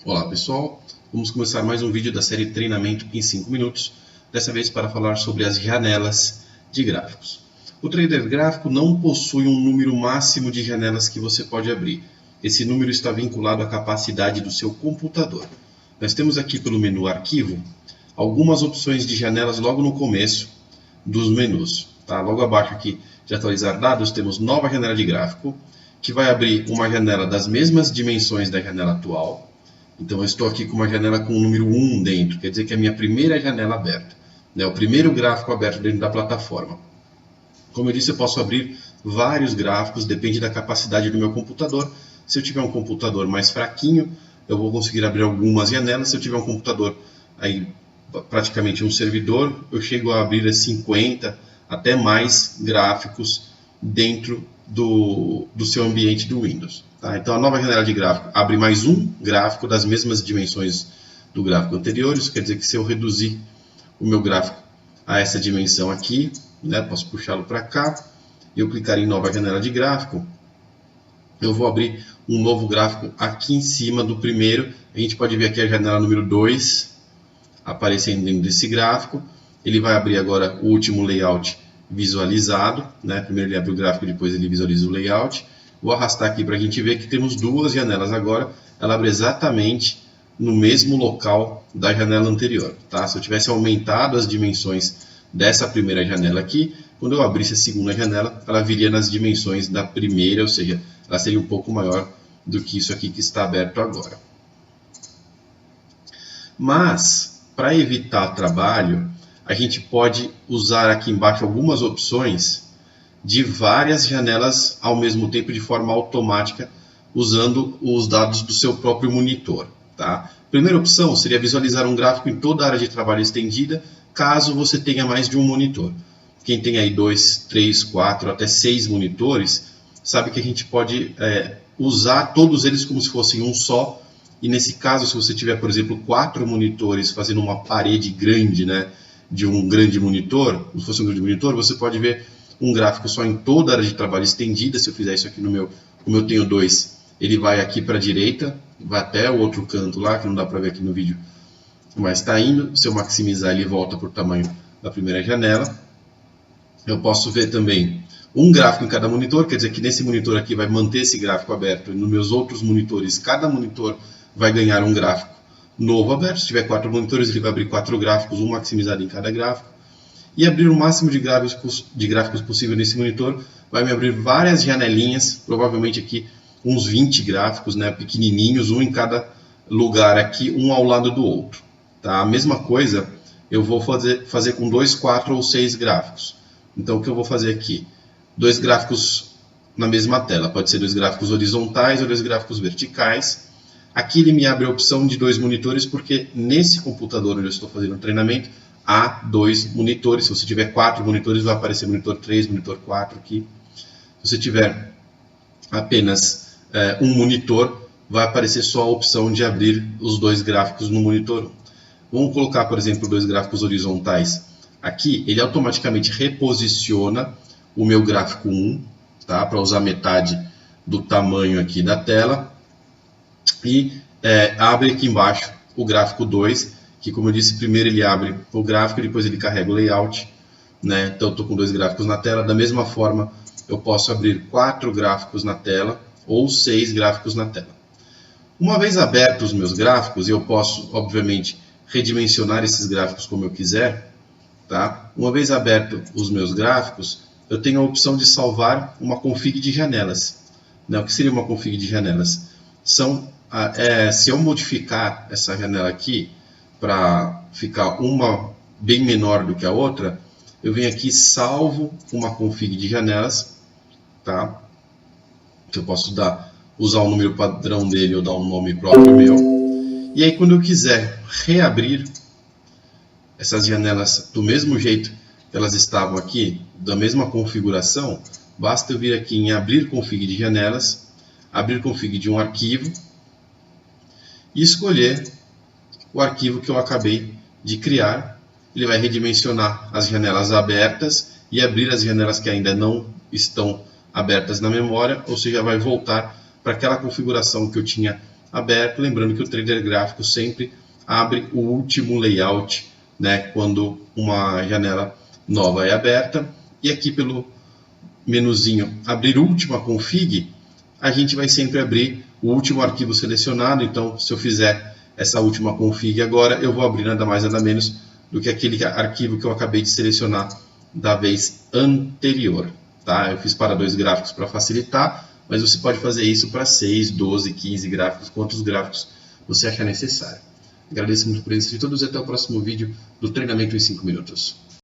Olá pessoal, vamos começar mais um vídeo da série Treinamento em 5 minutos, dessa vez para falar sobre as janelas de gráficos. O trader gráfico não possui um número máximo de janelas que você pode abrir. Esse número está vinculado à capacidade do seu computador. Nós temos aqui pelo menu Arquivo, algumas opções de janelas logo no começo dos menus. Tá? Logo abaixo aqui de atualizar dados, temos nova janela de gráfico, que vai abrir uma janela das mesmas dimensões da janela atual. Então eu estou aqui com uma janela com o número 1 dentro, quer dizer que é a minha primeira janela aberta, né? O primeiro gráfico aberto dentro da plataforma. Como eu disse, eu posso abrir vários gráficos, depende da capacidade do meu computador. Se eu tiver um computador mais fraquinho, eu vou conseguir abrir algumas janelas. Se eu tiver um computador aí praticamente um servidor, eu chego a abrir 50 até mais gráficos dentro do seu ambiente do Windows. Tá? Então a nova janela de gráfico abre mais um gráfico das mesmas dimensões do gráfico anterior. Isso quer dizer que se eu reduzir o meu gráfico a essa dimensão aqui, né, posso puxá-lo para cá, eu clicar em nova janela de gráfico, eu vou abrir um novo gráfico aqui em cima do primeiro. A gente pode ver aqui a janela número 2 aparecendo dentro desse gráfico. Ele vai abrir agora o último layout visualizado, né? Primeiro ele abre o gráfico, depois ele visualiza o layout. Vou arrastar aqui para a gente ver que temos duas janelas agora. Ela abre exatamente no mesmo local da janela anterior. Tá? Se eu tivesse aumentado as dimensões dessa primeira janela aqui, quando eu abrisse a segunda janela, ela viria nas dimensões da primeira, ou seja, ela seria um pouco maior do que isso aqui que está aberto agora. Mas, para evitar trabalho, a gente pode usar aqui embaixo algumas opções de várias janelas ao mesmo tempo de forma automática, usando os dados do seu próprio monitor. Tá? Primeira opção seria visualizar um gráfico em toda a área de trabalho estendida, caso você tenha mais de um monitor. Quem tem aí 2, 3, 4, até 6 monitores, sabe que a gente pode usar todos eles como se fossem um só. E nesse caso, se você tiver, por exemplo, 4 monitores fazendo uma parede grande, né, de um grande monitor, se fosse um grande monitor, você pode ver um gráfico só em toda a área de trabalho estendida. Se eu fizer isso aqui no meu, como eu tenho 2, ele vai aqui para a direita, vai até o outro canto lá, que não dá para ver aqui no vídeo, mas está indo. Se eu maximizar, ele volta para o tamanho da primeira janela. Eu posso ver também um gráfico em cada monitor, quer dizer que nesse monitor aqui vai manter esse gráfico aberto, e nos meus outros monitores, cada monitor vai ganhar um gráfico novo aberto. Se tiver 4 monitores, ele vai abrir 4 gráficos, um maximizado em cada gráfico. E abrir o máximo de gráficos possível nesse monitor vai me abrir várias janelinhas, provavelmente aqui uns 20 gráficos, né, pequenininhos, um em cada lugar aqui, um ao lado do outro. Tá? A mesma coisa eu vou fazer com 2, 4 ou 6 gráficos. Então o que eu vou fazer aqui? 2 gráficos na mesma tela, pode ser 2 gráficos horizontais ou 2 gráficos verticais. Aqui ele me abre a opção de 2 monitores, porque nesse computador onde eu estou fazendo o treinamento, há 2 monitores. Se você tiver 4 monitores, vai aparecer monitor 3, monitor 4 aqui. Se você tiver apenas um monitor, vai aparecer só a opção de abrir os 2 gráficos no monitor 1. Vamos colocar, por exemplo, 2 gráficos horizontais. Aqui, ele automaticamente reposiciona o meu gráfico 1, tá? Para usar metade do tamanho aqui da tela. E abre aqui embaixo o gráfico 2, que, como eu disse, primeiro ele abre o gráfico e depois ele carrega o layout, né? Então eu estou com 2 gráficos na tela. Da mesma forma, eu posso abrir 4 gráficos na tela ou 6 gráficos na tela. Uma vez abertos os meus gráficos, eu posso, obviamente, redimensionar esses gráficos como eu quiser. Tá? Uma vez aberto os meus gráficos, eu tenho a opção de salvar uma config de janelas. Né? O que seria uma config de janelas? Se eu modificar essa janela aqui para ficar uma bem menor do que a outra, eu venho aqui, salvo uma config de janelas, tá? Que eu posso usar o número padrão dele ou dar um nome próprio meu. E aí quando eu quiser reabrir essas janelas do mesmo jeito que elas estavam aqui, da mesma configuração, basta eu vir aqui em abrir config de janelas, abrir config de um arquivo e escolher o arquivo que eu acabei de criar. Ele vai redimensionar as janelas abertas e abrir as janelas que ainda não estão abertas na memória, ou seja, vai voltar para aquela configuração que eu tinha aberto. Lembrando que o trader gráfico sempre abre o último layout, né, quando uma janela nova é aberta. E aqui pelo menuzinho abrir última config, a gente vai sempre abrir o último arquivo selecionado. Então, se eu fizer essa última config agora, eu vou abrir nada mais nada menos do que aquele arquivo que eu acabei de selecionar da vez anterior. Tá? Eu fiz para 2 gráficos para facilitar, mas você pode fazer isso para 6, 12, 15 gráficos, quantos gráficos você achar necessário. Agradeço muito por isso de todos e até o próximo vídeo do treinamento em 5 minutos.